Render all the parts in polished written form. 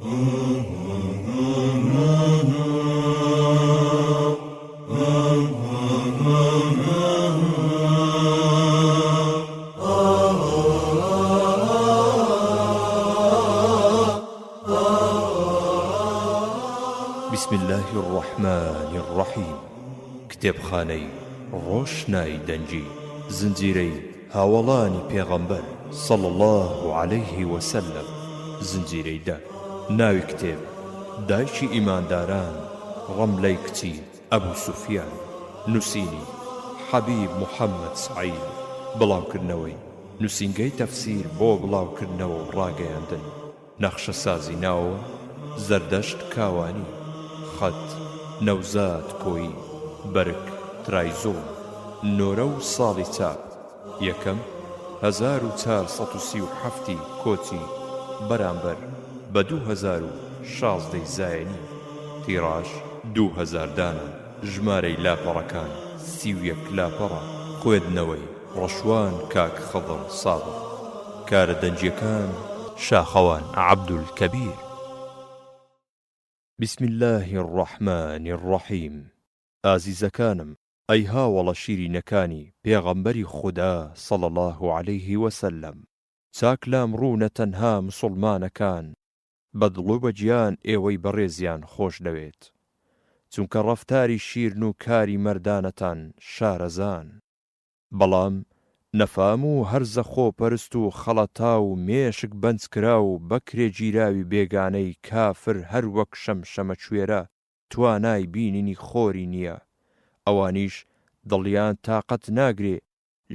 بسم الله الرحمن الرحيم کتێبخانەی ڕۆشنای دەنجی زنجیرەی هاوڵانی پێغەمبەر صلى الله عليه وسلم زنجیرەی دە ناوی کتێب دایکی ئیمانداران ڕەملەی کچی ئەبوو سوفیان نووسینی حەبیب محەممەد سعید بڵاوکردنەوەی نووسینگەی تەفسیر بۆ بڵاوکردنەوە و ڕاگەیاندن نەخشە سازی ناوە زەردەشت کاوانی خەت نەوزاد کۆیی بەرگ ترایزۆڵ نۆرە و ساڵی چاپ یەکەم 1437 کۆچی بەرامبەر بە 2016 زایەنی تیڕاژ 2000 دانە ژمارەی لاپەڕەکان 31 لاپەڕە خوێندنەوەی ڕەشوان کاک خەضر ساڵح کارە دەنجیەکان شاخەوان عەبدولکەبیر بسم الله الرحمن الرحیم ئازیزەکانم ئەی هاوڵە شیرینەکانی پێغەمبەری خودا صلى الله عليه وسلم چاک لام ڕوونە تەنها مسڵمانەکان بەدڵ و بەجیان ئێوەی بەڕێزیان خۆش دەوێت چونکە ڕەفتاری شیرن و کاری مەردانەتان شارەزان بەڵام نەفام و هەرزە خۆپەرست و خەڵەتا و مێشک بەنجکرا و بەکرێ گیراوی بێگانەی کافر هەر وەک شەمشەمە کوێرە توانای بینینی خۆری نییە ئەوانیش دڵیان تاقەت ناگرێ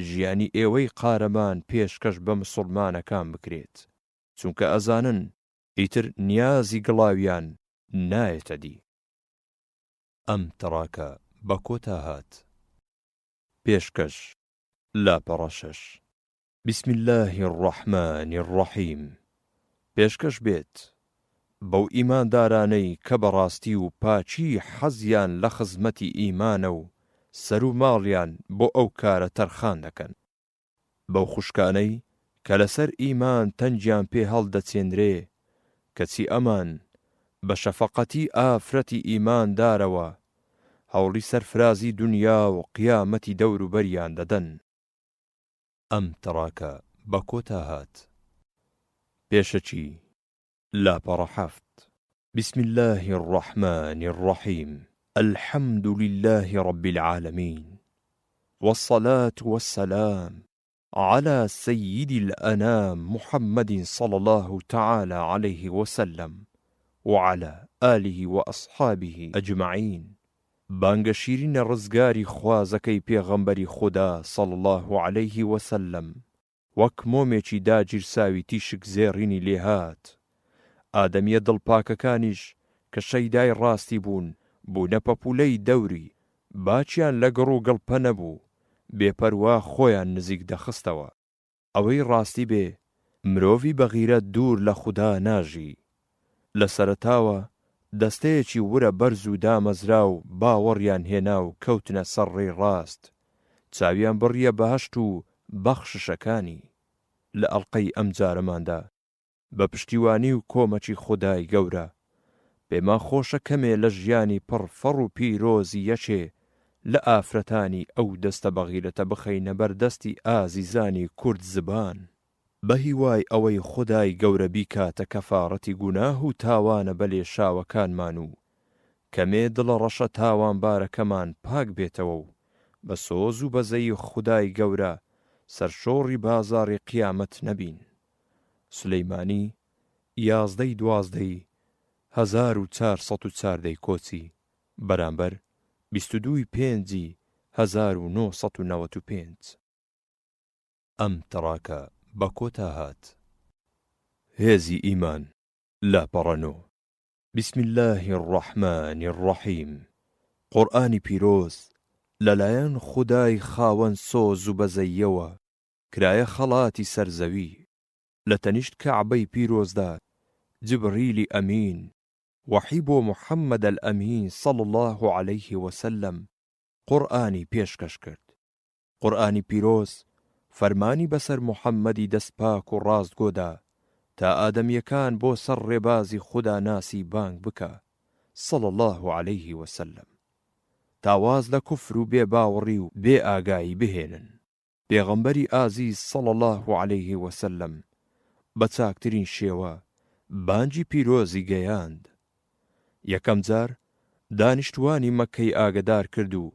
ژیانی ئێوەی قارەمان پێشکەش بە مسڵمانەکان بکرێت چونکە ئەزانن ئیتر نیازی گڵاویان نایەتە دی ئەم تەڕاکە بە کۆتا هات پێشکەش لاپەڕەشەش بسم الله الرحمن الرحیم پێشکەش بێت بەو ئیماندارانەی کە بەڕاستی و پاچی حەزیان لە خزمەتی ئیمانە و سەر و ماڵیان بۆ ئەو کارە تەرخان دەکەن بەو خوشکانەی کە لەسەر ئیمان تەنجیان پێ هەڵدەچێنرێ کەچی ئەمان بە شەفەقەتی ئافرەتی ئیماندارەوە هەوڵی سەرفرازی دونیا و قیامەتی دەوروبەریان دەدەن ئەم تەڕاکە بە کۆتا هات پێشەچی لاپەڕە حەفت بسم الله الرحمن الرحيم الحمد لله رب العالمين والصلاة والسلام على سيد الأنام محمد صلى الله تعالى عليه وسلم وعلى آله وأصحابه أجمعين بانگە شیرینە ڕزگاری خوازەکەی پێغەمبەری خودا صلى الله عليه وسلم وەک مۆمێکی داگیرساوی تیشک زێڕینی لێهات ئادەمیە دڵپاکەکانیش کە شەیدای ڕاستی بوون بوونە پەپولەی دەوری باچیان لە گڕ و گڵپە نەبوو بێپەروا خۆیان نزیک دەخستەوە ئەوەی ڕاستی بێ مرۆڤی بەغیرەت دوور لە خودا ناژی لە سەرەتاوە دەستەیەکی ورە بەرز و دامەزرا و باوەڕیان هێنا و کەوتنە سەر ڕێی ڕاست چاویان بڕیە بەهەشت و بەخششەکانی لە ئەڵقەی ئەم جارەماندا بە پشتیوانی و کۆمەکی خودای گەورە پێما خۆشە کەمێ لە ژیانی پڕفەڕ و پیرۆزی یەکێ لە ئافرەتانی ئەو دەستە بەغیرەتە بخەینە بەردەستی ئازیزانی کورد زبان بە هیوای ئەوەی خودای گەورە بیکاتە کەفاڕەتی گوناه و تاوانە بەلێ شاوەکانمان و کەمێ دڵە ڕەشە تاوانبارەکەمان پاک بێتەوە و بە سۆز و بەزەی خودای گەورە سەرشۆڕی بازاڕی قیامەت نەبین سولەیمانی 11/12 1404 کۆچی بەرامبەر 22/5/1995 ئەم تەڕاکە بە کۆتا هات هێزی ئیمان لاپەڕەنۆ بسم الله الرحمن الرحیم قورئانی پیرۆز لەلایەن خودای خاوەن سۆز و بەزەییەوە کرایە خەڵاتی سەرزەوی لە تەنیشت کەعبەی پیرۆزدا جبریلی ئەمین وحی بۆ محەممەد ئەمین صلى الله عليه وسلم قورئانی پێشکەش کرد قورئانی پیرۆز فەرمانی بەسەر محەممەدی دەستپاک و ڕاستگۆدا تا ئادەمیەکان بۆ سەر ڕێبازی خوددا ناسی بانگ بکە صلى الله عليه وسلم تاواز لە کوفر و بێ باوەڕی و بێ ئاگایی بهێنن. پێغەمبەری ئازیز صلى الله عليه وسلم بە چاکترین شێوە بانگی پیرۆزی گەیاند. یەکەم جار دانیشتوانی مەککەی ئاگدار کرد و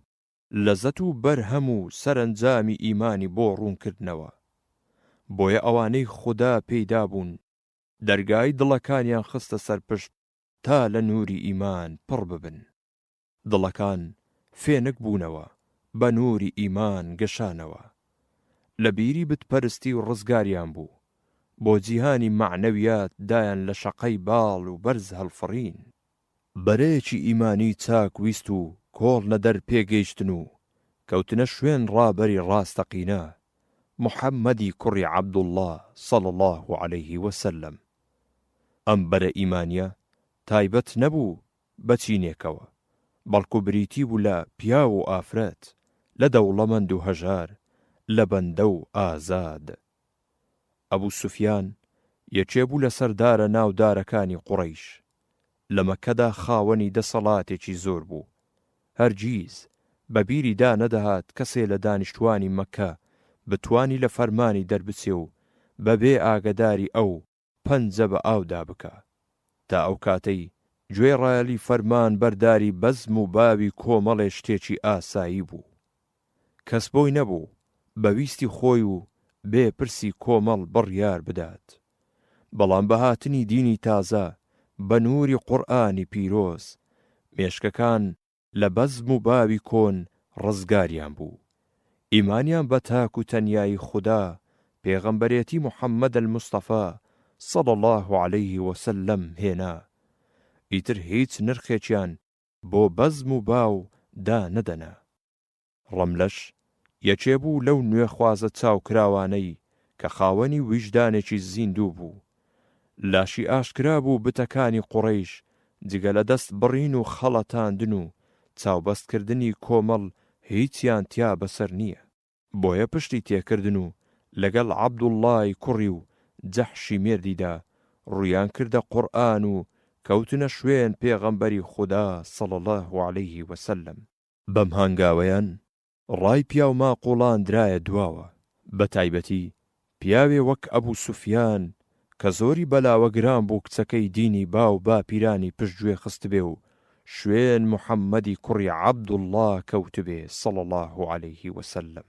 لەزەت و بەرهەم و سەرنجامی ئیمانی بۆ ڕوونکردنەوە. بۆیە ئەوانەی خوددا پێیدا بوون دەرگای دڵەکانیان خستە سەرپشت تا لە نووری ئیمان پڕ ببن. دڵەکان فێنک بوونەوە، بە نووری ئیمان گەشانەوە. لە بیری بتپەرستی و ڕزگاریان بوو، بۆ جیهانی معنەویات دایان لە شەقەی باڵ و بەرز هەڵفڕین. بەرەیەکی ئیمانی چاک ویست و کۆڵ لەدەر پێگەیشتن و کەوتنە شوێن ڕابەری ڕاستەقینە محەممەدی کوڕی عەبدوڵڵاه صلى الله عليه وسلم. ئەم بەرە ئیمانیە تایبەت نەبوو بە چینێکەوە، بەڵکو بریتی بوو لە پیا و ئافرەت، لە دەوڵەمەند و هەژار، لە بەندە و ئازاد. ئەبوو سوفیان یەکێ بوو لە سەردارە ناودارەکانی قوڕەیش. لە مەککەدا خاوەنی دەسەڵاتێکی زۆر بوو. هەرگیز بەبیری دا نەدەهات کەسێ لە دانیشتوانی مەککە بتوانی لە فەرمانی دەربچێ و بەبێ ئاگداری ئەو پەنجە بە ئاودا بکە. تا ئەو کاتەی گوێ ڕایەلی فەرمان بەرداری بەزم و باوی کۆمەڵێ شتێکی ئاسایی بوو. کەس بۆی نەبوو بەویستی خۆی و بێ پرسی کۆمەڵ بڕیار بدات. بەڵام بەهاتنی دینی تازە بە نووری قورئانی پیرۆز مێشکەکان لە بەزم و باوی کۆن ڕزگاریان بوو. ئیمانیان بە تاک و تەنیایی خوددا، پێغەمبەرێتی محەممەد المستەفا صلى الله عليه وسلم هێنا. ئیتر هیچ نرخێکیان بۆ بەزم و باو دا نەدەنا. ڕەملەش یەکێ بوو لەو نوێخوازە چاوکراوانەی کە خاوەنی ویژدانێکی زیندوو بوو. لاشی ئاشکرا بوو بتەکانی قوڕەیش جگە لە دەست بڕین و خەڵەتاندن و چاوبەستکردنی کۆمەڵ هیچیان تیا بەسەر نییە. بۆیە پشتی تێکردن و لەگەڵ عەبدوڵڵای کوڕی و جەحشی مێردیدا ڕویان کردە قورئان و کەوتنە شوێن پێغەمبەری خوددا صلى الله عليه وسلم. بەم هەنگاوەیان ڕای پیا و ماقوڵان درایە دواوە، بە تایبەتی پیاوێ وەک ئەبوو سوفیان کە زۆری بەلاوە گران بوو کچەکەی دینی با و باپیرانی پشتگوێ خست بێ و شوێن محەممەدی کوڕی عەبدوڵڵاه کەوتبێ صلى الله عليه وسلم.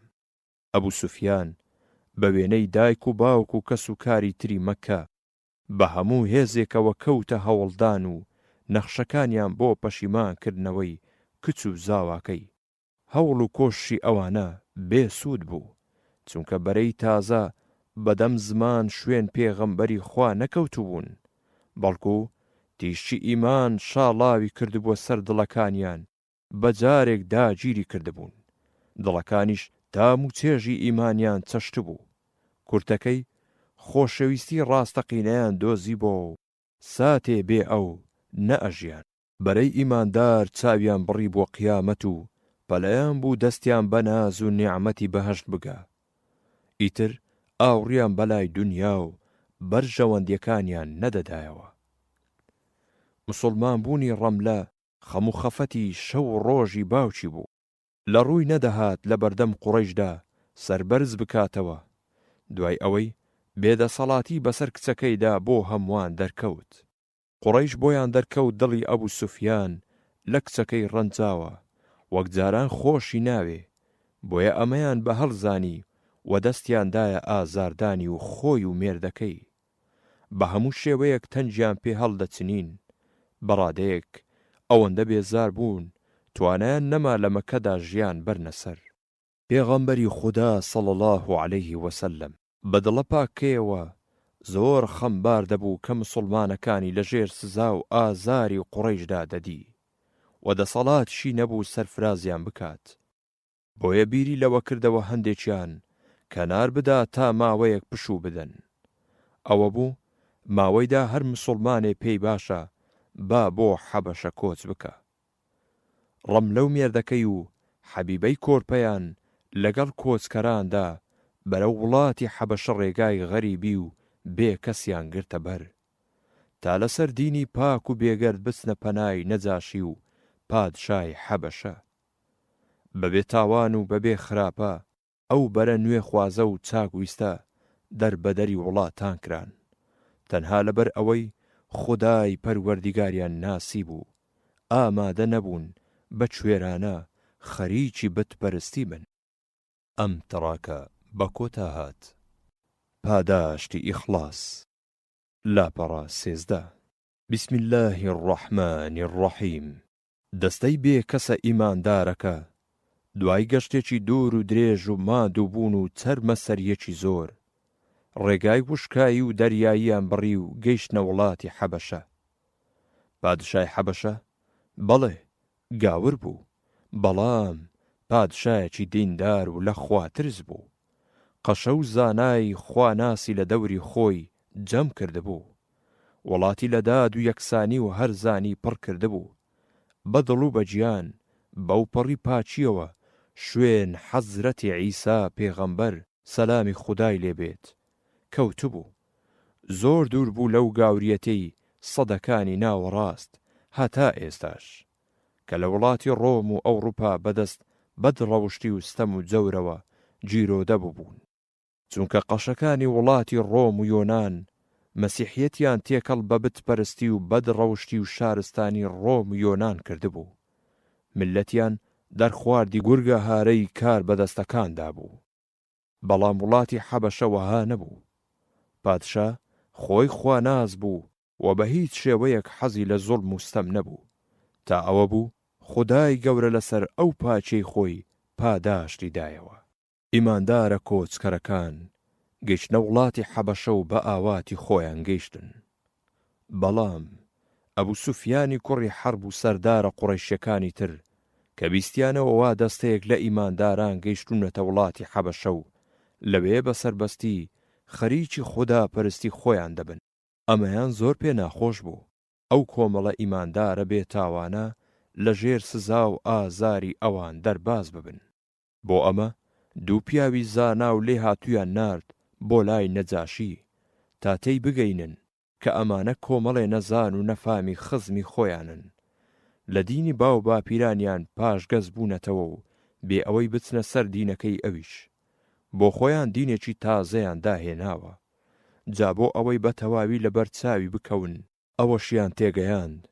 ئەبوو سوفیان بە وێنەی دایک و باوک و کەس و کاری تری مەککە بە هەموو هێزێکەوە کەوتە هەوڵدان و نەخشەکانیان بۆ پەشیمانکردنەوەی کچ و زاواکەی. هەوڵ و کۆشی ئەوانە بێسوود بوو، چونکە بەرەی تازە بەدەم زمان شوێن پێغەمبەری خوا نەکەوتوبوون، بەڵکو تیشی ئیمان شاڵاوی کردبووە سەر دڵەکانیان، بەجارێک داگیری کردبوون. دڵەکانیش تام و چێژی ئیمانیان چەشت بوو. کورتەکەی خۆشەویستی ڕاستەقینەیان دۆزی بۆ و ساتێ بێ ئەو نەئەژیان. بەرەی ئیماندار چاویان بڕی بۆ قیامەت و پەلەیان بوو دەستیان بە ناز و نیعمەتی بەهەشت بگا. ئیتر ئاوڕیان بەلای دونیا و بەرژەوەندیەکانیان نەدەدایەوە. مسڵمان بوونی ڕەملە خەم و خەفەتی شەو و ڕۆژی باوکی بوو. لە ڕووی نەدەهات لە بەردەم قوڕەیشدا سەربەرز بکاتەوە. دوای ئەوەی بێدەسەڵاتی بەسەر کچەکەیدا بۆ هەمووان دەرکەوت. قوڕەیش بۆیان دەرکەوت دڵی ئەبوو سوفیان لە کچەکەی ڕەنجاوە، وەک جاران خۆشی ناوێ. بۆیە ئەمەیان بە هەڵزانی و دەستیاندایە ئازاردانی و خۆی و مێردەکەی. بە هەموو شێوەیەک تەنجیان پێ هەڵدەچنین. بەڕادەیەک ئەوەندە بێزار بوون توانیان نەما لە مەککەدا ژیان بەرنەسەر. پێغەمبەری خوددا صلى الله عليه وسلم بەدڵە پاکەیەوە زۆر خەمبار دەبوو کە مسڵمانەکانی لەژێر سزا و ئازاری و قوڕەیشدا دەدی و دەسەڵاتشی نەبوو سەرفرازیان بکات. بۆیە بیری لەوە کردەوە هەندێکیان کەنار بدا تا ماوەیەک پشوو بدەن. ئەوە بوو ماوەیدا هەر مسڵمانێ پێی باشە با بۆ حەبەشە کۆچ بکە. ڕەملە و مێردەکەی و حەبیبەی کۆرپەیان لەگەڵ کۆچکەراندا بەرەو وڵاتی حەبەشە ڕێگای غەریبی و بێ کەسیان گرتە بەر تا لەسەر دینی پاک و بێگەرد بچنە پەنای نەجاشی و پادشای حەبەشە بەبێ تاوان و بەبێ خراپە ئەو بەرە نوێ خوازە و چاک ویستە دەربەدەری وڵاتان کران تەنها لەبەر ئەوەی خودای پەروەردیگاریان ناسی بوو ئامادە نەبوون بە کوێرانە خەریکی بتپەرستی بن ئەم تەڕاکە بە کۆتا هات پاداشتی ئیخلاس لاپەڕە 13 بسم الله الرحمن الرحیم دەستەی بێ کەسە ئیماندارەکە دوای گەشتێکی دوور و درێژ و مادوو بوون و چەرمە سەریەکی زۆر ڕێگای وشکایی و دەریاییان بڕی و گەیشتنە وڵاتی حەبەشە پادشای حەبەشە بەڵێ گاور بوو بەڵام پادشایەکی دیندار و لە خوا ترس بوو قەشە و زانای خواناسی لە دەوری خۆی جەم کردبوو وڵاتی لە داد و یەکسانی و هەرزانی پڕ کردبوو بەدڵ و بەجیان بەو پەڕی پاچیەوە شوێن حەزرەتی عیسا پێغەمبەر سەلامی خودای لێبێت کەوتبوو زۆر دوور بوو لەو گاوریەتەی سەدەکانی ناوەڕاست هەتا ئێستاش کە لە وڵاتی ڕۆم و ئەوروپا بەدەست بەدڕەوشتی و ستەم و جەورەوە گیرۆدە بووبوون چونکە قەشەکانی وڵاتی ڕۆم و یۆنان مەسیحیەتیان تێکەڵ بە بتپەرستی و بەدڕەوشتی و شارستانی ڕۆم و یۆنان کردبوو ملەتیان دەرخواردی گورگە هارەی کار بەدەستەکاندا بوو بەڵام وڵاتی حەبەشە وەها نەبوو پادشا خۆی خواناز بوو و بە هیچ شێوەیەک حەزی لە زوڵم و ستەم نەبوو تا ئەوە بوو خودای گەورە لەسەر ئەو پاچەی خۆی پاداشتی دایەوە ئیماندارە کۆچکەرەکان گەیشتنە وڵاتی حەبەشە و بە ئاواتی خۆیان گەیشتن بەڵام ئەبوو سوفیانی کوڕی حەرب و سەردارە قوڕەیشیەکانی تر کە بیستیانەوە وا دەستەیەک لە ئیمانداران گەیشتونەتە وڵاتی حەبەشە و لەوێ بەسەربەستی خەریکی خوددا پەرستی خۆیان دەبن ئەمەیان زۆر پێ ناخۆش بوو ئەو کۆمەڵە ئیماندارە بێتاوانە لە ژێر سزا و ئازاری ئەوان دەرباز ببن بۆ ئەمە دوو پیاوی زانا و لێ هاتوویان نارد بۆ لای نەجاشی تا تێی بگەینن کە ئەمانە کۆمەڵێ نەزان و نەفامی خزمی خۆیانن لە دینی باو باپیرانیان پاشگەز بوونەتەوە و بێ ئەوەی بچنە سەر دینەکەی ئەویش بۆ خۆیان دینێکی تازەیان داهێناوە جا بۆ ئەوەی بە تەواوی لەبەر چاوی بکەون ئەوەشیان تێگەیاند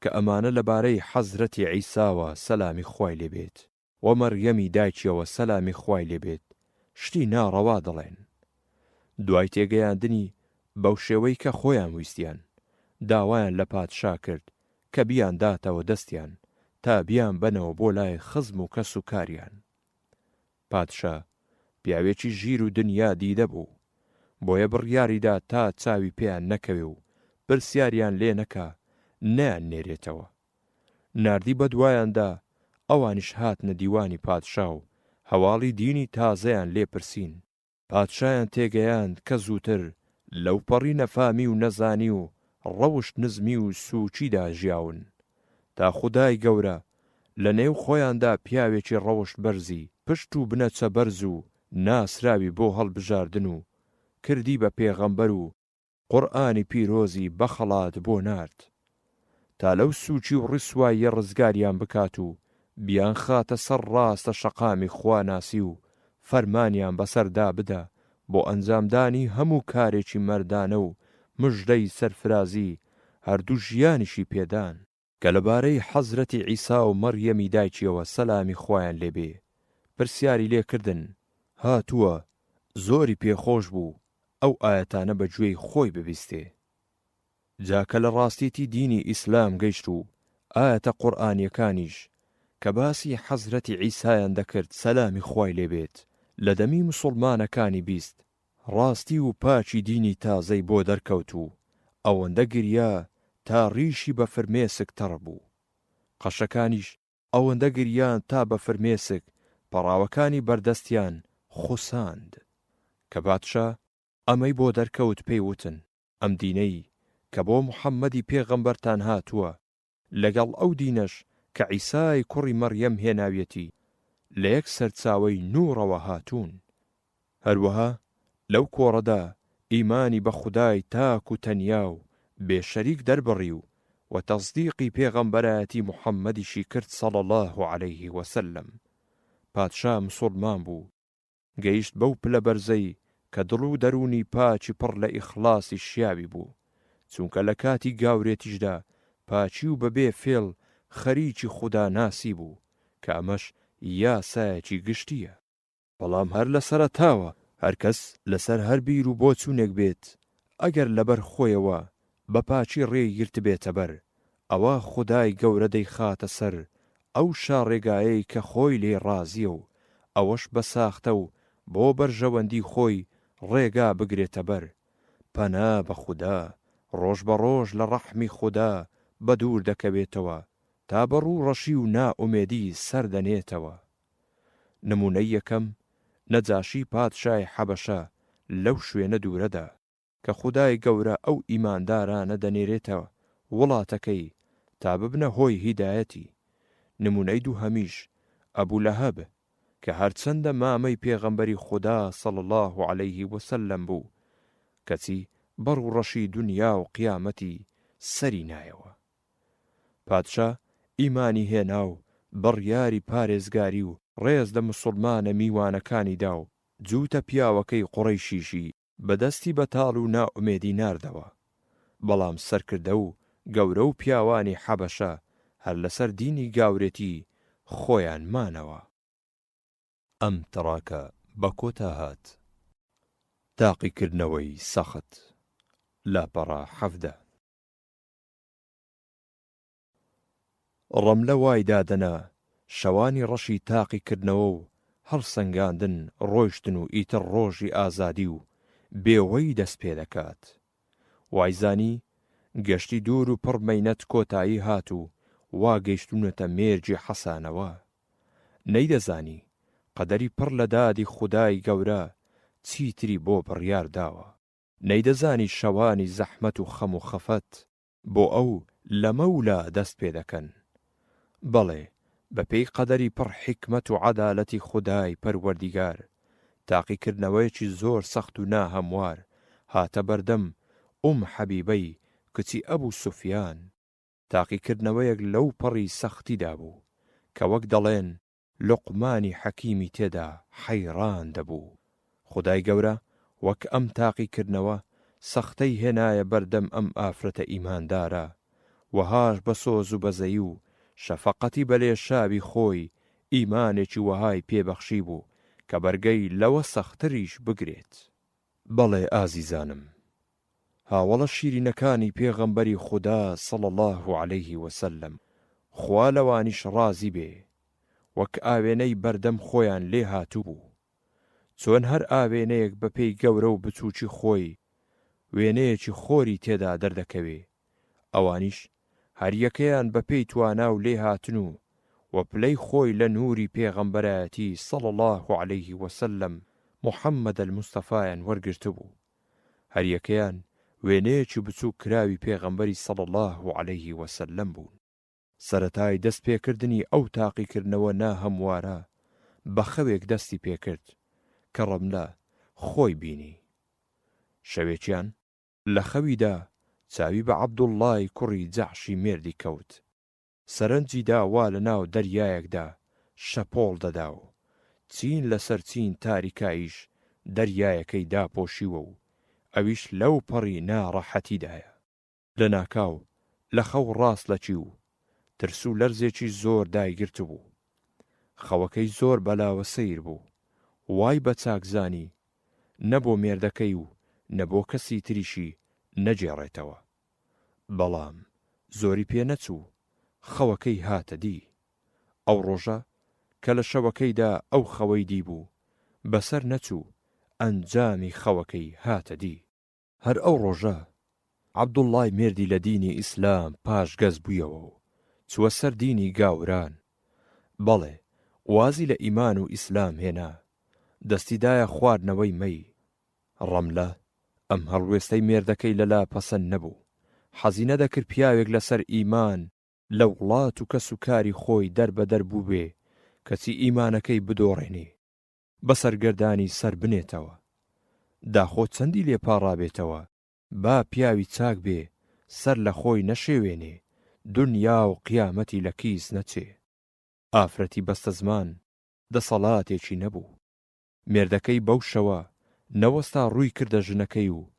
کە ئەمانە لەبارەی حەزرەتی عیساوە سەلامی خوای لێبێت و مەریەمی دایکیەوە سەلامی خوای لێبێت شتی ناڕەوا دەڵێن دوای تێگەیاندنی بەو شێوەی کە خۆیان ویستیان داوایان لە پادشا کرد کە بیان داتەوە دەستیان تا بیان بنەوە بۆ لای خزم و کەس و کاریان پادشا پیاوێکی ژیر و دنیا دیدە بوو بۆیە بڕیاریدا تا چاوی پێیان نەکەوێ و پرسیاریان لێ نەکا نەیان نێرێتەوە ناردی بە دوایاندا ئەوانیش هاتنە دیوانی پادشا و هەواڵی دینی تازەیان لێپرسین پادشایان تێگەیاند کە زووتر لەو پەڕی نەفامی و نەزانی و ڕەوشت نزمی و سوچیدا ژیاون تا خودای گەورە لە نێو خۆیاندا پیاوێکی ڕەوشت بەرزی پشت و بنەچە بەرز و ناسراوی بۆ هەڵبژاردن و کردی بە پێغەمبەر و قورئانی پیرۆزی بەخەڵات بۆ نارد تا لەو سوچی و ڕیسواییە ڕزگاریان بکات و بیان خاتە سەر ڕاستە شەقامی خواناسی و فەرمانیان بەسەردا بدە بۆ ئەنجامدانی هەموو کارێکی مەردانە و مژدەی سەرفرازی هەردوو ژیانیشی پێدان کە لەبارەی حەزرەتی عیسا و مەریەمی دایکیەوە سەلامی خوایان لێبێ پرسیاری لێکردن هاتووە زۆری پێخۆش بوو ئەو ئاەتانە بەگوێی خۆی ببیستێ جاکە لە ڕاستیەتی دینی ئیسلام گەیشت و ئاەتە قورئانیەکانیش کە باسی حەزرەتی عیسایان دەکرد سەلامی خوای لێبێت لە دەمی موسڵمانەکانی بیست ڕاستی و پاچی دینی تازەی بۆ دەرکەوت و ئەوەندە گریا تا ڕیشی بە فرمێسک تەڕ بوو قەشەکانیش ئەوەندە گریان تا بە فرمێسک پەڕاوەکانی بەردەستیان خوساند کە پادشا ئەمەی بۆ دەرکەوت پێی وتن ئەم دینەی کە بۆ محەممەدی پێغەمبەرتان هاتووە لەگەڵ ئەو دینەش کە عیسای کوڕی مەریەم هێناویەتی لە یەک سەرچاوەی نوورەوە هاتوون هەروەها لەو کۆڕەدا ئیمانی بە خودای تاک و تەنیا و بێشەریک دەربڕی و تەصدیقی پێغەمبەرایەتی محەممەدیشی کرد صلی الله عليه وسلم. پادشا مسڵمان بوو، گەیشت بەو پلە بەرزەی کە دڵ و دەرونی پاچی پڕ لە ئیخلاسی شیاوی بوو، چونکە لە کاتی گاورێتیشدا پاچی و بەبێ فێڵ خەریکی خوددا ناسی بوو کە ئەمەش یاسایەکی گشتیە. بەڵام هەر لە سەرەتاوە هەرکەس لەسەر هەر بیر و بۆ چوونێک بێت ئەگەر لەبەر خۆیەوە بە پاچی ڕێگیرت بێتە بەر، ئەوە خودای گەورە دەیخاتە سەر ئەو شاڕێگایەی کە خۆی لێ ڕازیە و ئەوەش بە ساختە و بۆ بەرژەوەندی خۆی ڕێگا بگرێتە بەر. پەنا بە خودا ڕۆژ بە ڕۆژ لە ڕەحمی خودا بە دوور دەکەوێتەوە تا بەڕوو ڕەشی و نائومێدی سەردەنێتەوە. نمونەی یەکەم نەجاشی پادشای حەبەشە لەو شوێنە دوورەدا کە خودای گەورە ئەو ئیماندارانە دەنێرێتەوە وڵاتەکەی تا ببنە هۆی هیدایەتی. نمونەی دووهەمیش ئەبوو لەهەب کە هەرچەندە مامەی پێغەمبەری خوددا صلی الله عليه وسلم بوو، کەچی بەڕوو ڕەشی دنیا و قیامەتی سەری نایەوە. پادشا ئیمانی هێنا و بڕیاری پارێزگاری و ڕێز لە مسڵمانە میوانەکانیدا و جووتە پیاوەکەی قوڕەیشیشی بەدەستی بەتاڵ و نائومێدی ناردەوە. بەڵام سەرکردە و گەورە و پیاوانی حەبەشە هەر لەسەر دینی گاورێتی خۆیان مانەوە. ئەم تەڕاکە بە کۆتا هات. تاقیکردنەوەی سەخت لاپەڕە 17. ڕەملە وای دادەنا شەوانی ڕەشی تاقیکردنەوە و هەڵسەنگاندن ڕۆیشتن و ئیتر ڕۆژی ئازادی و بێوەی دەست پێ دەکات. وایزانی گەشتی دوور و پڕ مەینەت کۆتایی هات و وا گەیشتونەتە مێرجی حەسانەوە. نەیدەزانی قەدەری پڕ لە دادی خودای گەورە چیتری بۆ بڕیار داوە. نەیدەزانی شەوانی زەحمەت و خەم و خەفەت بۆ ئەو لە مەولا دەست پێ دەکەن. بەڵێ بەپێی قەدەری پڕ حیکمەت و عەدالەتی خودای پەروەردیگار تاقیکردنەوەیەکی زۆر سەخت و ناهەموار هاتە بەردەم حەبیبەی کچی ئەبوو سوفیان. تاقیکردنەوەیەک لەو پەڕی سەختیدا بوو کە وەک دەڵێن لوقمانی حەکیمی تێدا حەیران دەبوو. خودای گەورە وەک ئەم تاقیکردنەوە سەختەی هێنایە بەردەم ئەم ئافرەتە ئیماندارە، وەهاش بە سۆز و بەزەیی و شەفەقەتی بەلێ شاوی خۆی ئیمانێکی وەهای پێبەخشی بوو کە بەرگەی لەوە سەختریش بگرێت. بەڵێ ئازیزانم، هاوڵە شیرینەکانی پێغەمبەری خوددا صلی الله عليه وسلم خوا لەوانیش ڕازی بێ وەک ئاوێنەی بەردەم خۆیان لێ هاتوو بوو. چۆن هەر ئاوێنەیەک بەپێی گەورە و بچووکی خۆی وێنەیەکی خۆری تێدا دەردەکەوێ، ئەوانیش هەر یەکەیان بەپێی توانا و لێ هاتن و وەپلەی خۆی لە نووری پێغەمبەرایەتی صلی الله عليه وسلم محەممەد المستەفایان وەرگرتە بوو. هەر یەکەیان وێنەیەکی بچوو کراوی پێغەمبەری صلی الله عليه وسلم بوون. سەرەتای دەست پێکردنی ئەو تاقیکردنەوە ناهەموارە بە خەوێک دەستی پێکرد کە ڕەملە خۆی بینی. شەوێکیان لە خەویدا چاوی بە عەبدوڵڵای کوڕی جەحشی مێردی کەوت. سەرنجی داوا لە ناو دەریایەکدا شەپۆڵ دەدا و چین لەسەر چین تاریکاییش دەریایەکەی داپۆشیوە و ئەویش لەو پەڕی ناڕەحەتیدایە. لە ناکاو لە خەو ڕاست لەچی و ترس و لەرزێکی زۆر دایگرت بوو. خەوەکەی زۆر بەلاوە سەیر بوو، وای بە چاکزانی نەبۆ مێردەکەی و نەبۆ کەسی تریشی نەجێڕێتەوە. بەڵام زۆری پێ نەچوو، خەوەکەی هاتە دی. ئەو ڕۆژە کە لە شەوەکەیدا ئەو خەوەی دی بوو بەسەر نەچوو، ئەنجامی خەوەکەی هاتە دی. هەر ئەو ڕۆژە عەبدوڵڵای مێردی لە دینی ئیسلام پاش گەز بوویەوە و چووە سەر دینی گاوران. بەڵێ وازی لە ئیمان و ئیسلام هێنا، دەستیدایە خواردنەوەی مەی. ڕەملە ئەم هەڵوێستەی مێردەکەی لەلا پەسەند نەبوو، حەزی نەدەکرد پیاوێک لەسەر ئیمان لە وڵات و کەس و کاری خۆی دەربەدەر بوو بێ کەچی ئیمانەکەی بدۆڕێنێ بە سەرگەردانی سەر بنێتەوە. داخۆ چەندی لێپاڕابێتەوە، با پیاوی چاک بێ، سەر لە خۆی نەشێوێنێ، دنیا و قیامەتی لە کیس نەچێ. ئافرەتی بەستە زمان دەسەڵاتێکی نەبوو. مێردەکەی بەو شەوە نەوەستا ڕووی کردە ژنەکەی و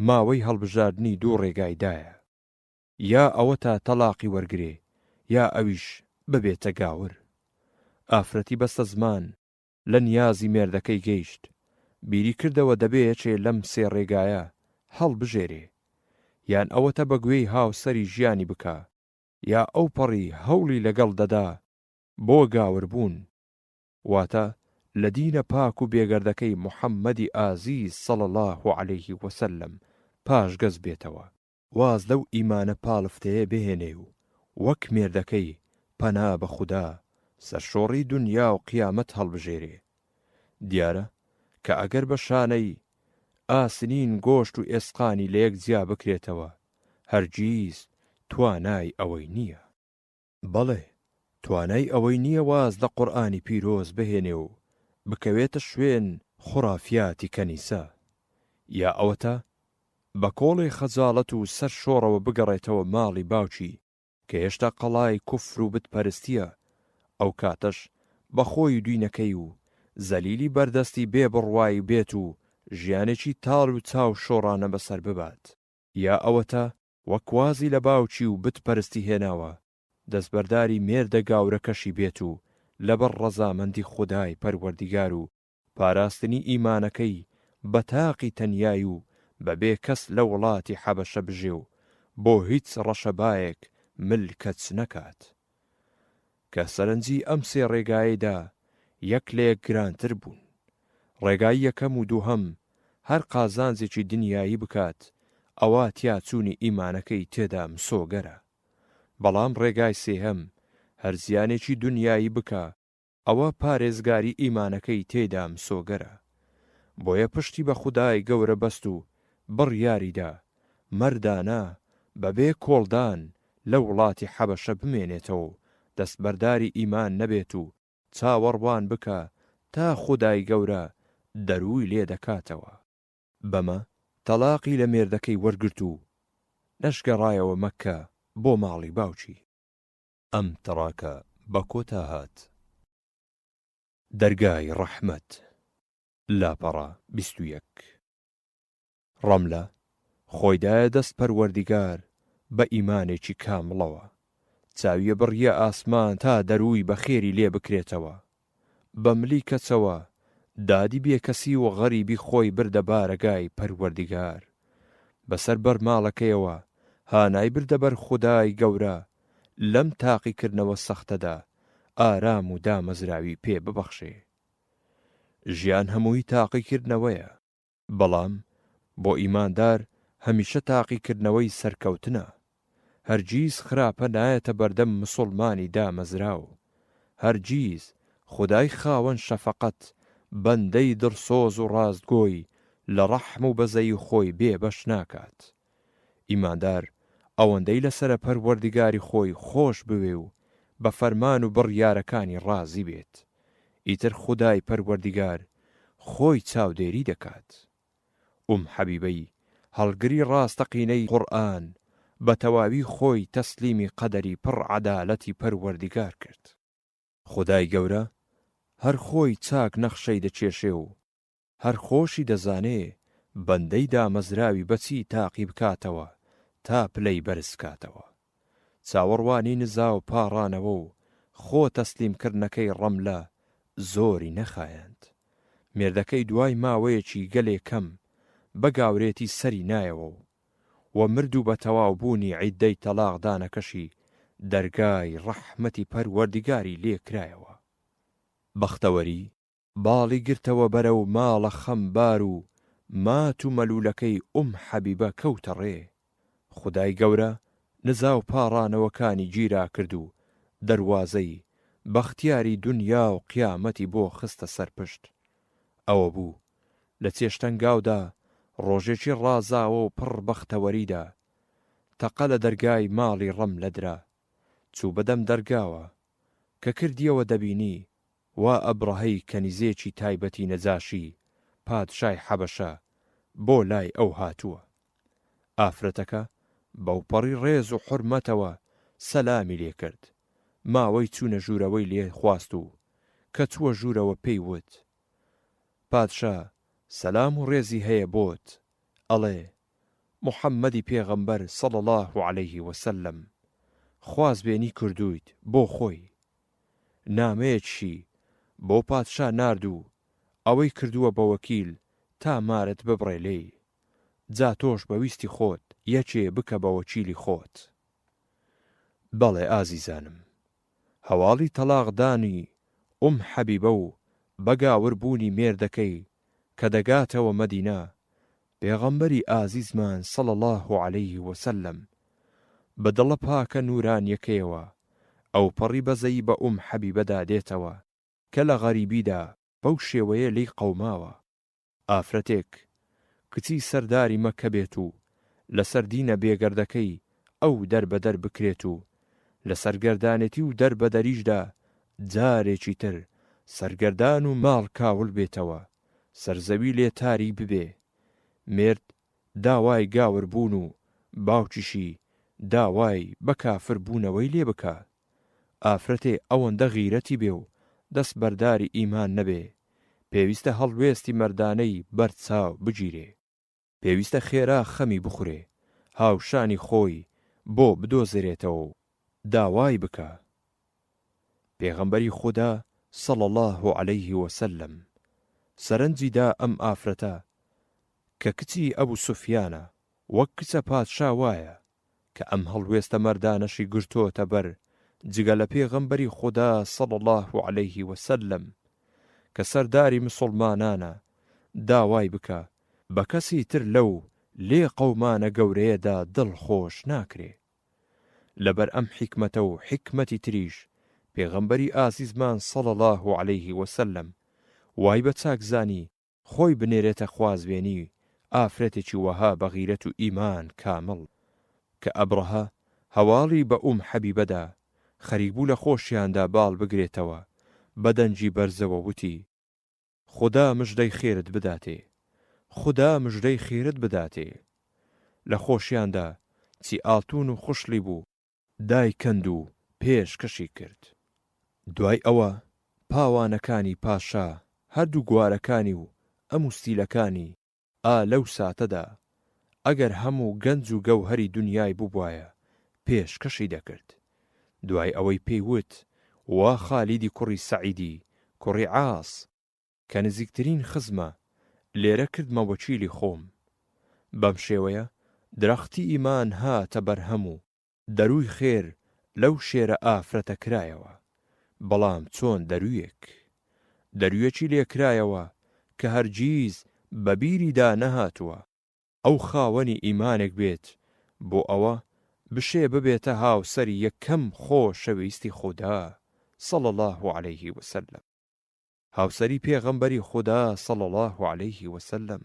ماوەی هەڵبژاردنی دوو ڕێگایدایە، یا ئەوە تا تەلاقی وەرگرێ، یا ئەویش ببێتە گاور. ئافرەتی بەستە زمان لە نیازی مێردەکەی گەیشت، بیری کردەوە دەبێ یەکێ لەم سێ ڕێگایە هەڵبژێرێ، یان ئەوەتە بەگوێی هاوسەری ژیانی بکە، یا ئەو پەڕی هەوڵی لەگەڵ دەدا بۆ گاوربوون، واتە لە دینە پاک و بێگەردەکەی محەممەدی ئازیز صلی الله عليه وسلم پاشگەز بێتەوە، واز لەو ئیمانە پاڵفتەیە بهێنێ و وەک مێردەکەی پەنا بە خودا سەرشۆڕی دنیا و قیامەت هەڵبژێرێ. دیارە کە ئەگەر بە شانەی ئاسنین گۆشت و ئێسقانی لە یەک جیا بکرێتەوە، هەرگیز توانای ئەوەی نییە. بەڵێ، توانای ئەوەی نییە واز لە قورئانی پیرۆز بهێنێ و بکەوێتە شوێن خوڕافیاتی کەنیسە، یا ئەوەتە بە کۆڵی خەجاڵەت و سەر شۆڕەوە بگەڕێتەوە ماڵی باوکی کە هێشتا قەڵای کوفر و بتپەرستیە، ئەو کاتەش بەخۆی دوینەکەی و زەلیلی بەردەستی بێ بڕوای بێت و ژیانێکی تاڵ و چاو شۆڕانە بەسەر ببات، یا ئەوەتە وەکوازی لە باوکی و بتپەرستی هێناوە دەستبەرداری مێردە گاورەکەشی بێت و لەبەر ڕەزامەندی خودای پەروەردیگار و پاراستنی ئیمانەکەی بە تاقی تەنیایی و بەبێ کەس لە وڵاتی حەبەشە بژێ و بۆ هیچ ڕەشەبایەک ملکەت نەکات. کە سەرنجی ئەم سێ ڕێگایەدا یەک لە یەک گرانتر بوون. ڕێگای یەکەم و دووهەم هەر قازانجێکی دنیایی بکات، ئەوە تیاچوونی ئیمانەکەی تێدا مسۆگەرە. بەڵام ڕێگای سێهەم هەر زیانێکی دنیایی بکە، ئەوە پارێزگاری ئیمانەکەی تێدا مسۆگەرە. بۆیە پشتی بە خودای گەورە بەست و بڕیاریدا مەردانە بەبێ کۆڵدان لە وڵاتی حەبەشە بمێنێتەوە و دەستبەرداری ئیمان نەبێت و چاوەڕوان بکە تا خودای گەورە دەروی لێ دەکاتەوە. بەمە تەلاقی لە مێردەکەی وەرگرت و نەشگەڕایەوە مەککە بۆ ماڵی باوکی. ئەم تەڕاکە بە کۆتا هات. دەرگای ڕەحمەت، لاپەڕە 21. ڕەملە خۆیدایە دەست پەروەردیگار بە ئیمانێکی کامڵەوە، چاویە بڕیە ئاسمان تا دەروی بە خێری لێ بکرێتەوە. بە ملی کەچەوە دادی بێکەسی و غەریبی خۆی بردە بارەگای پەروەردیگار، بەسەر بەرماڵەکەیەوە هانای بردە بەر خودای گەورە، لەم تاقیکردنەوە سەختەدا ئارام و دامەزراوی پێ ببەخشێ. ژیان هەمووی تاقیکردنەوەیە، بەڵام بۆ ئیماندار هەمیشە تاقیکردنەوەی سەرکەوتنە. هەرگیز خراپە نایەتە بەردەم مسڵمانی دامەزراو. هەرگیز خودای خاوەن شەفەقەت بەندەی دڵسۆز و ڕاستگۆی لە ڕەحم و بەزەی خۆی بێبەش ناکات. ئیماندار ئەوەندەی لەسرە پەروەردیگاری خۆی خۆش بوێ و بە فەرمان و بڕیارەکانی ڕازی بێت، ئیتر خودای پەروەردیگار خۆی چاودێری دەکات. حەبیبەی هەڵگری ڕاستەقینەی قورئان بە تەواوی خۆی تەسلیمی قەدەری پڕ عەدالەتی پەروەردیگار کرد. خودای گەورە هەر خۆی چاک نەخشەی دەچێشێ و هەر خۆشی دەزانێ بەندەی دامەزراوی بەچی تاقی بکاتەوە تا پلەی بەرز کاتەوە. چاوەڕوانی نزا و پاڕانەوە و خۆ تەسلیمکردنەکەی ڕەملە زۆری نەخایەند. مێردەکەی دوای ماوەیەکی گەلێ کەم بە گاورێتی سەری نایەوە و مرد و بە تەواوبوونی عیددەی تەلاقدانەکەشی دەرگای ڕەحمەتی پەروەردیگاری لێکرایەوە. بەختەوەری باڵی گرتەوە بەرەو ماڵە خەمبار و مات و مەلوولەکەی حەبیبە کەوتە ڕێ. خودای گەورە نزا و پاڕانەوەکانی گیرا کرد و دەروازەی بەختیاری دنیا و قیامەتی بۆ خستە سەرپشت. ئەوە بوو لە چێشتەنگاودا ڕۆژێکی ڕازاوە و پڕ بەختەوەریدا تەقە لە دەرگای ماڵی ڕەملە درا. چوو بەدەم دەرگاوە کە کردیەوە دەبینی وا ئەبرەهەی کەنیزێکی تایبەتی نەجاشی پادشای حەبەشە بۆ لای ئەو هاتووە. ئافرەتەکە بەوپەڕی ڕێز و حورمەتەوە سەلامی لێ کرد. ماوەی چوونە ژوورەوەی لێ خواست و کە چووە ژوورەوە پێی وت: پادشا سەلام و ڕێزی هەیە بۆت. ئەڵێ: محەممەدی پێغەمبەر صلی الله عليه وسلم خوازبێنی کردوویت بۆ خۆی. نامەیەکیشی بۆ پادشا ناردوو، ئەوەی کردووە بە وەکیل تا مارت ببڕێ لێی. جا تۆش بەویستی خۆت یەکێ بکە بە وەکیلی خۆت. بەڵێ ئازیزانم، هەواڵی تەلاقدانی حەبیبە و بەگاوربوونی مێردەکەی کە دەگاتەوە مەدینە، پێغەمبەری ئازیزمان صلی الله عليه وسلم بە دڵە پاکە نورانیەکەیەوە ئەو پەڕی بەزەی بە حەبیبەدا دێتەوە کە لە غەریبیدا بەو شێوەیە لی قەوماوە. ئافرەتێک کچی سەرداری مەکە بێت و لە سەردینە بێگەردەکەی ئەو دەربەدەر بکرێت و لە سەرگەردانێتی و دەربەدەریشدا جارێکی تر سەرگەردان و ماڵ کاول بێتەوە، سەرزەوی لێتاری ببێ. مرد داوای گاوربوون و باوکیشی داوای بە کافر بوونەوەی لێ بکە. ئافرەتێ ئەوەندە غیرەتی بێ و دەست بەرداری ئیمان نەبێ، پێویستە هەڵوێستی مەردانەی بەرچاو بگیرێ، پێویستە خێرا خەمی بخورێ، هاوشانی خۆی بۆ بدۆزرێتەوە و داوای بکە. پێغەمبەری خوددا صلی الله عليه وسلم سەرنجی دا ئەم ئافرەتە کە کچی ئەبوو سوفیانە، وەک کچە پادشا وایە کە ئەم هەڵوێستە مەردانەشی گرتۆتە بەر جگە لە پێغەمبەری خوددا صلی الله عليه وسلم کە سەرداری مسڵمانانە داوای بکە بە کەسی تر لەو لێ قەومانە گەورەیەدا دڵخۆش ناکرێ. لەبەر ئەم حیکمەتە و حیکمەتی تریش پێغەمبەری ئازیزمان صلی الله عليه وسلم وای بە چاکزانی خۆی بنێرێتە خوازبێنی ئافرەتێکی وەها بە غیرەت و ئیمان کامڵ کە ئەبرەها هەواڵی بە حەبیبەدا خەریک بوو لە خۆشیاندا باڵ بگرێتەوە، بەدەنجی بەرزەوە وتی: خوددا مژدەی خێرت بداتێ، خوددا مژدەی خێرت بداتێ. لە خۆشیاندا چی ئاڵتون و خوشلی بوو، دایکەند و پێشکەشی کرد. دوای ئەوە پاوانەکانی پاشا هەردوو گوارەکانی و ئەم ستیلەکانی لەو ساتەدا ئەگەر هەموو گەنج و گەوهەری دنیای بووبوایە پێشکەشی دەکرد. دوای ئەوەی پێیوت: وا خالیدی کوڕی سەعیدی کوڕی عاس کە نزیکترین خزمە، لێرە کردمە وەکیلی خۆم. بەم شێوەیە درەختی ئیمان هاتە بەرهەم و دەروی خێر لەو شێرە ئافرەتە کرایەوە. بەڵام چۆن دەرویەکی لێکرایەوە کە هەرگیز بەبیریدا نەهاتووە ئەو خاوەنی ئیمانێک بێت بۆ ئەوە بشێ ببێتە هاوسەری یەکەم خۆشەویستی خوددا صلی الله عليه وسلم، هاوسەری پێغەمبەری خوددا صلی الله عليه وسلم،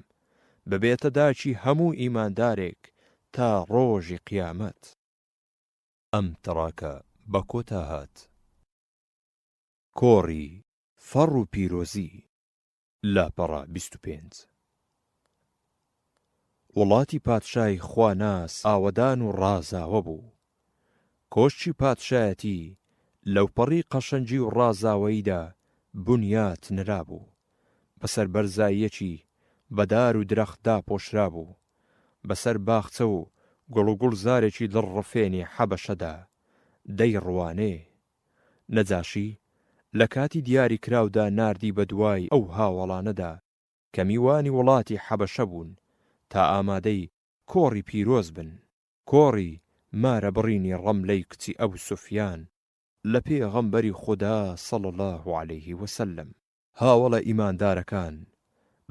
ببێتە داچی هەموو ئیماندارێک تا ڕۆژی قیامەت. ئەم تەڕاکە بە کۆتا هات. کۆڕی فەڕ و پیرۆزی لاپەڕە 25. وڵاتی پادشای خواناس ئاوەدان و ڕازاوە بوو. کۆشتی پادشایەتی لەو پەڕی قەشەنجی و ڕازاوەییدا بنیات نرابوو، بەسەر بەرزاییەکی بەدار و درەختدا پۆشرا بوو، بەسەر باخچە و گوڵ و گوڵزارێکی دڵڕفێنی حەبەشەدا دەی ڕوانێ. نەجاشی لە کاتی دیاری کراودا ناردی بە دوای ئەو هاوڵانەدا کە میوانی وڵاتی حەبەشە بوون تا ئامادەی کۆڕی پیرۆز بن، کۆڕی مارە بڕینی ڕەملەی کچی ئەبوو سوفیان لە پێغەمبەری خوددا صلی الله عليه وسلم. هاوڵە ئیماندارەکان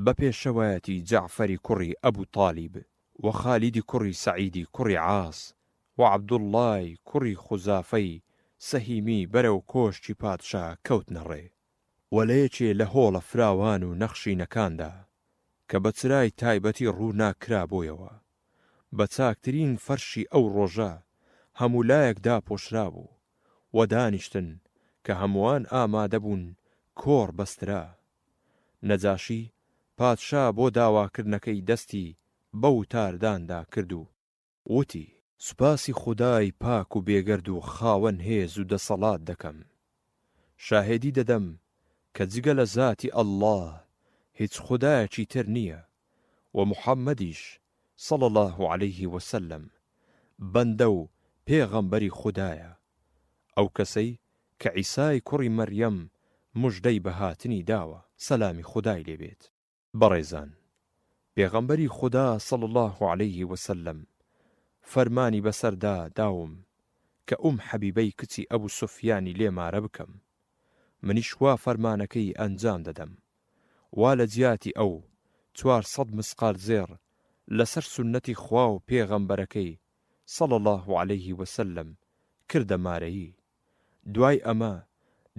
بە پێشەوایەتی جەعفەری کوڕی ئەبوو تالیب و خالیدی کوڕی سەعیدی کوڕی عاس و عەبدوڵڵای کوڕی خوزافەی سەهیمی بەرەو کۆشتی پادشا کەوتنە ڕێ. و لە یەکێ لە هۆڵە فراوان و نەخشینەکاندا کە بە چرای تایبەتی ڕوو ناکرابۆیەوە، بە چاکترین فەرشی ئەو ڕۆژە هەمولایەکدا پۆشرا بوو و دانیشتن کە هەمووان ئامادە بوون کۆڕ بەسترا. نەجاشی پادشا بۆ داواکردنەکەی دەستی بەو تارداندا کرد و وتی: سوپاسی خودای پاک و بێگەرد و خاوەن هێز و دەسەڵات دەکەم. شاهێدی دەدەم کە جگە لە ذاتی ئەڵڵاه هیچ خودایەکی تر نییە و محەممەدیش صلی الله عليه وسلم بەندە و پێغەمبەری خودایە، ئەو کەسەی کە عیسای کوڕی مەریەم موژدەی بەهاتنی داوە، سەلامی خودای لێبێت. بەڕێزان، پێغەمبەری خوددا صلی الله عليه وسلم فەرمانی بەسەردا داوم کە حەبیبەی کچی ئەبوو سوفیانی لێمارە بکەم. منیش وا فەرمانەکەی ئەنجام دەدەم، وا لە جیاتی ئەو 400 مسقال زێڕ لەسەر سونەتی خوا و پێغەمبەرەکەی صلی الله عليه وسلم کردە مارەیی. دوای ئەمە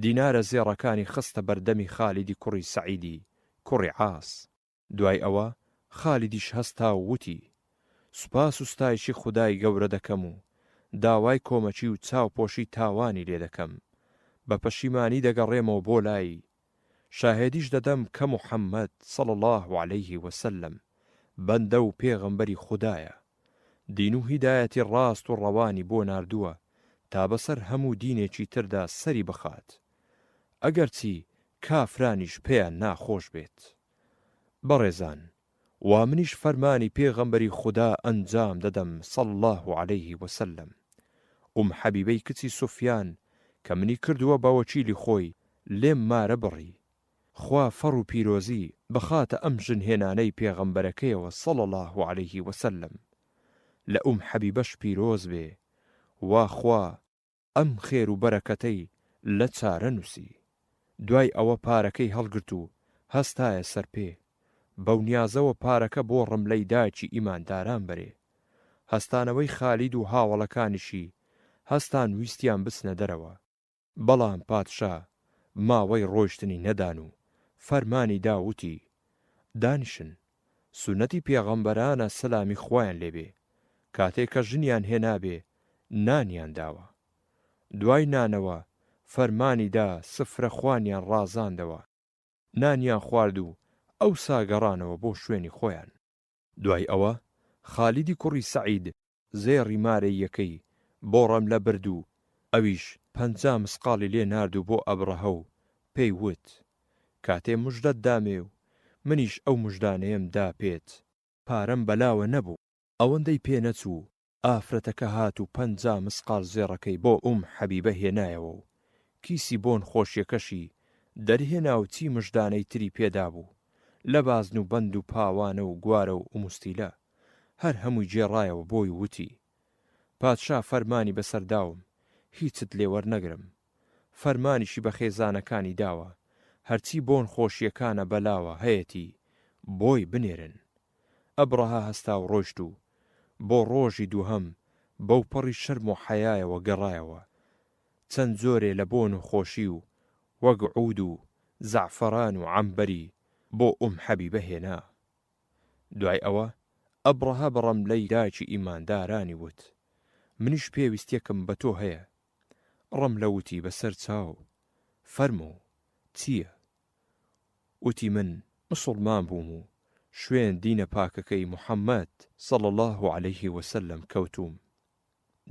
دینارە زێڕەکانی خستە بەردەمی خالیدی کوڕی سەعیدی کوڕی عاس. دوای ئەوە خالیدیش هەستا و وتی: سوپاس و ستایشی خودای گەورە دەکەم و داوای کۆمەچی و چاوپۆشی تاوانی لێ دەکەم، بە پەشیمانی دەگەڕێمەوە بۆ لای. شاهێدیش دەدەم کە محەممەد صلی الله عليه وسلم بەندە و پێغەمبەری خودایە، دین و هیدایەتی ڕاست و ڕەوانی بۆ ناردووە تا بەسەر هەموو دینێکی تردا سەری بخات، ئەگەرچی کافرانیش پێیان ناخۆش بێت. بەڕێزان، وا منیش فەرمانی پێغەمبەری خوددا ئەنجام دەدەم صلی الله عليه وسلم. حەبیبەی کچی سوفیان کە منی کردووە بە وەکیلی خۆی لێم مارە بڕی، خوا فەڕ و پیرۆزی بخاتە ئەم ژنهێنانەی پێغەمبەرەکەیەوە صلی الله عليه وسلم. لە حەبیبەش پیرۆز بێ، وا خوا ئەم خێر و بەرەکەتەی لە چارە نووسی. دوای ئەوە پارەکەی هەڵگرت و هەستایە سەر پێ، بەو نیازەوە پارەکە بۆ ڕملەی دایکی ئیمانداران بەرێ. هەستانەوەی خالید و هاوڵەکانیشی هەستان ویستیان بچنە دەرەوە، بەڵام پادشا ماوەی ڕۆیشتنی نەدان و فەرمانی داوتی: دانیشن، سونەتی پێغەمبەرانە سەلامی خوایان لێبێ، کاتێک کە ژنیان هێنابێ نانیان داوە. دوای نانەوە فەرمانی دا سفرە خوانیان ڕازاندەوە، نانیان خوارد و ئەو ساگەڕانەوە بۆ شوێنی خۆیان. دوای ئەوە خالیدی کوڕی سەعید زێڕی مارەی یەکەی بۆ ڕەملە برد و ئەویش 50 مسقاڵی لێ نارد و بۆ ئەبرەهە و پێی وت: کاتێ موژدەت دامێ و منیش ئەو موژدانەیەم دا پێت، پارەم بەلاوە نەبوو. ئەوەندەی پێ نەچوو ئافرەتەکە هات و 50 مسقال زێڕەکەی بۆ حەبیبە هێنایەوە و کیسی بۆن خۆشیەکەشی دەرهێنا و چی مژدانەی تری پێدا بوو لە بازن و بەند و پاوانە و گوارە و موستیلە، هەر هەمووی جێڕایەوە بۆی وتی: پادشا فەرمانی بەسەرداوم هیچت لێوەرنەگرم. فەرمانیشی بە خێزانەکانی داوە هەرچی بۆن خۆشیەکانە بەلاوە هەیەتی بۆی بنێرن. ئەبرەها هەستا و ڕۆیشت و بۆ ڕۆژی دووهەم بەو پەڕی شەرم و حەیایەوە گەڕایەوە، چەند جۆرێ لە بۆن و خۆشی و وەک عود و زەعفەران و عەمبەری بۆ حەبیبە هێنا. دوای ئەوە ئەبرەها بە ڕەملەی دایکی ئیماندارانی وت: منیش پێویستیەکم بە تۆ هەیە. ڕەملە وتی بەسەر چاو: فەرموو چییە؟ وتی: من مسڵمان بووم و شوێن دینە پاکەکەی محەممەد صلی الله عليه وسلم کەوتوم.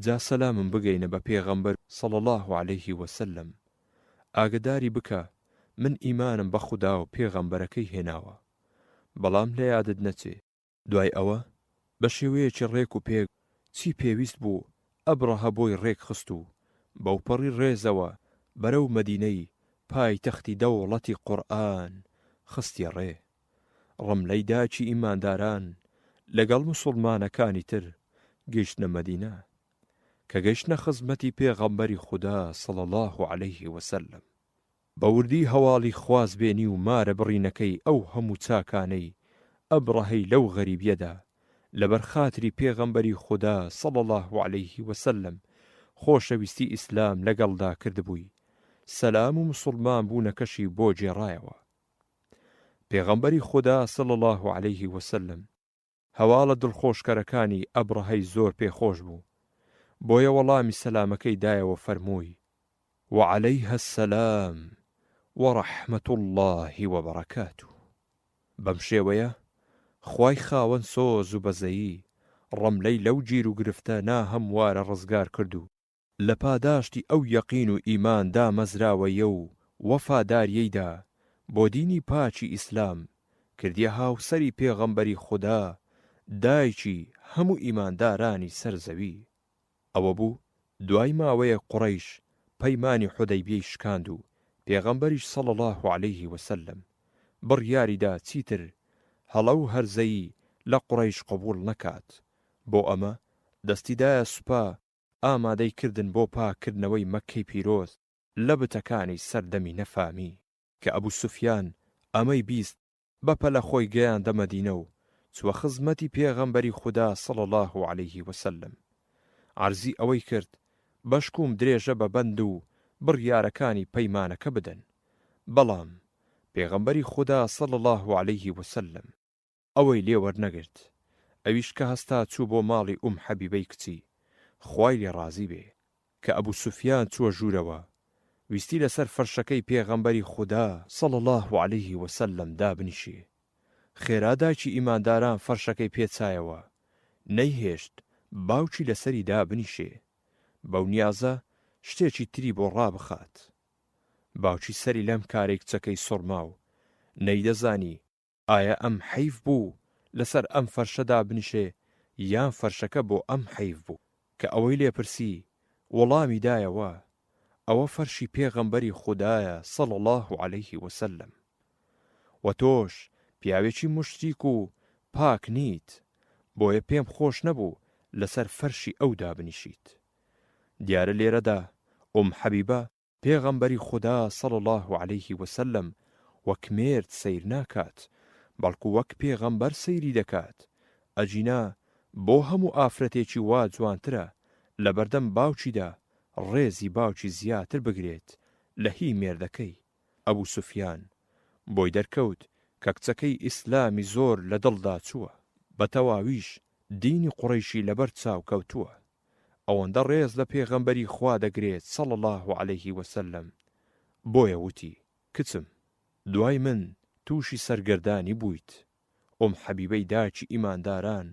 جا سەلامم بگەینە بە پێغەمبەر صلی الله عليه وسلم، ئاگداری بکە من ئیمانم بە خودا و پێغەمبەرەکەی هێناوە، بەڵام لە یادت نەچێ. دوای ئەوە بە شێوەیەکی ڕێک و پێک چی پێویست بوو ئەبرەهە بۆی ڕێک خست و بەو پەڕی ڕێزەوە بەرەو مەدینەی پای تەختی دەوڵەتی قورئان خستیە ڕێ. ڕەملەی داچی ئیمانداران لەگەڵ موسڵمانەکانی تر گەیشتنە مەدینە، کە گەیشتنە خزمەتی پێغەمبەری خودا صلی الله عليه وسلم. بە وردی هەواڵی خوازبێنی و مارە بڕینەکەی ئەو هەموو چاکانەی ئەبرەهەی لەو غەریبیەدا لەبەر خاتری پێغەمبەری خودا صلی الله عليه وسلم خۆشەویستی ئیسلام لەگەڵدا کردبووی، سەلام و مسڵمان بوونەکەشی بۆ جێڕایەوە. پێغەمبەری خودا صلی الله عليه وسلم هەواڵە دڵخۆشکەرەکانی ئەبرەهەی زۆر پێخۆش بوو، بۆیە وەڵامی سەلامەکەی دایەوە فەرمووی: وعليها السلام ورحمة الله وبركاته. بەم شێوەیە خوای خاوەن سۆز و بەزەیی ڕەملەی لەو گیر و گرفتە نا هەموارە ڕزگار کردو لە پاداشتی ئەو یەقین و ئیمان دامەزراوەیە و وەفاداریەیدا بۆ دینی پاچی ئیسلام کردیە هاوسەری پێغەمبەری خودا دایکی هەموو ئیماندارانی سەر زەوی. ئەوە بوو دوای ماوەیە قوڕەیش پەیمانی حودەیبیەی شکاند و پێغەمبەریش صلی الله عليه وسلم بڕیاریدا چیتر هەڵە و هەرزەیی لە قوڕەیش قبوڵ نەکات. بۆ ئەمە دەستیدایە سوپا ئامادەی کردن بۆ پاکردنەوەی مەککەی پیرۆز لە بتەکانی سەردەمی نەفامی کە ئەبوو سوفیان ئەمەی بیست بەپەلە خۆی گەیاندە مەدینە و چوە خزمەتی پێغەمبەری خودا صلی الله عليه وسلم. عەرزی ئەوەی کرد بەشکوم درێژە بە بەند و بڕیارەکانی پەیمانەکە بدەن، بەڵام پێغەمبەری خودا صلی الله عليه وسلم ئەوەی لێ وەرنەگرت. ئەویش کە هەستا چوو بۆ ماڵی حەبیبەی کچی خوای لێ ڕازی بێ کە ئەبوو سوفیان چووە ژوورەوە ویستی لەسەر فەرشەکەی پێغەمبەری خودا صلی الله عليه وسلم دابنیشێ. خێرا دایکی ئیمانداران فەرشەکەی پێچایەوە نەیهێشت باوکی لەسەری دابنیشێ بەو نیازە شتێکی تری بۆ ڕابخات. باوکی سەری لەم کارێک کچەکەی سوڕما و نەیدەزانی ئایا ئەم حەیف بوو لەسەر ئەم فەرشەدا بنیشێ یان فەرشەکە بۆ ئەم حەیف بوو کە ئەوەی لێپرسی وەڵامی دایەوە ئەوە فەرشی پێغەمبەری خودایە صلی الله عليه وسلم و تۆش پیاوێکی مشتیک و پاک نیت بۆیە پێم خۆش نەبوو لەسەر فەرشی ئەودا بنیشیت. دیارە لێرەدا حەبیبە پێغەمبەری خودا صلی الله عليه وسلم وەک مێرد سەیر ناکات بەڵکو وەک پێغەمبەر سەیری دەکات. ئەجینا بۆ هەموو ئافرەتێکی وا جوانترە لە بەردەم باوکیدا ڕێزی باوکی زیاتر بگرێت لە هی مێردەکەی. ئەبوو سوفیان بۆی دەرکەوت کە کچەکەی ئیسلامی زۆر لە دڵدا چووە، بە تەواویش دینی قوڕەیشی لەبەر چاو کەوتووە. ئەوەندە ڕێز لە پێغەمبەری خوا دەگرێت صلی الله عليه وسلم. بۆیە وتی کچم دوای من تووشی سەرگەردانی بوویت. حەبیبەی داچی ئیمانداران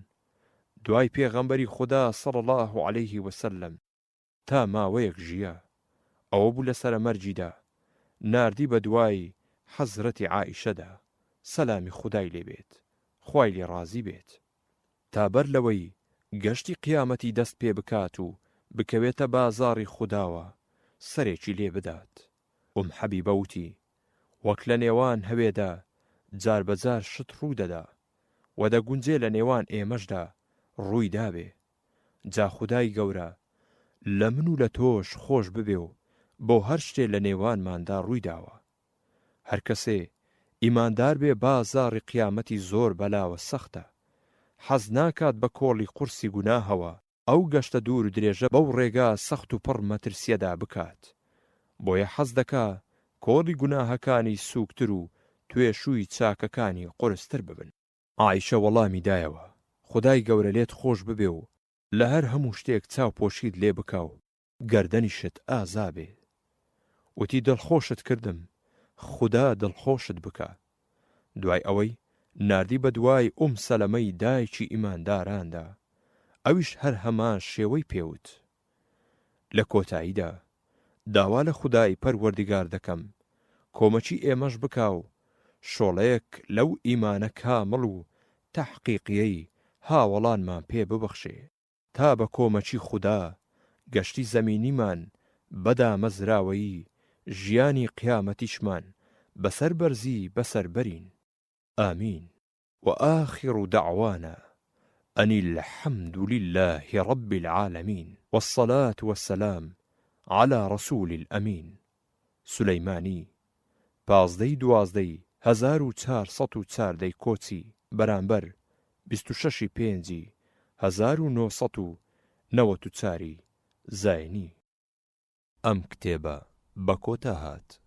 دوای پێغەمبەری خودا صلی الله عليه وسلم تا ماوەیەک ژیە. ئەوە بوو لە سەرەمەرجیدا ناردی بە دوای حەزرەتی عائیشەدا سەلامی خودای لێبێت خوای لێ ڕازی بێت تا بەر لەوەی گەشتی قیامەتی دەست پێ بکات و بکەوێتە بازاڕی خوداوە سەرێکی لێ بدات. حەبیبە وتی وەک لە نێوان هەوێدا جار بەجار شت ڕوو دەدا و دەگونجێ لە نێوان ئێمەشدا ڕووی دابێ. جا خودای گەورە لە من و لە تۆش خۆش ببێ و بۆ هەر شتێ لە نێوانماندا ڕووی داوە. هەر کەسێ ئیماندار بێ بازاڕی قیامەتی زۆر بەلاوە سەختە، حەز ناکات بە کۆڵی قورسی گوناهەوە ئەو گەشتە دوور و درێژە بەو ڕێگا سەخت و پڕ مەترسیەدا بکات. بۆیە حەز دەکا کۆڵی گوناهەکانی سووکتر و توێشووی چاکەکانی قورستر ببن. عایشە وەڵامی دایەوە خودای گەورە لێت خۆش ببێ و لە هەر هەموو شتێک چاو پۆشید لێ بکە و گەردەنیشت ئازابێ. وتی دڵخۆشت کردم خودا دڵخۆشت بکە. دوای ئەوەی ناردی بە دوای سەلەمەی دایکی ئیمانداراندا ئەویش هەر هەمان شێوەی پێوت. لە کۆتاییدا داوا لە خودای پەروەردگار دەکەم کۆمەچی ئێمەش بکا و شۆڵەیەک لەو ئیمانە کامڵ و تەحقیقیەی هاوەڵانمان پێ ببەخشێ تا بە کۆمەچی خودا گەشتی زەمینیمان بەدا مەزراوەیی ژیانی قیامەتیشمان بەسەر بەرزی بەسەر بەرین. آمين. وآخر دعوانا أن الحمد لله رب العالمين والصلاة والسلام على رسول الأمين. سليماني 15/12/1404 کۆچی بەرامبەر 26/5/1994 زاینی. ئەم کتێبە بە کۆتا هات.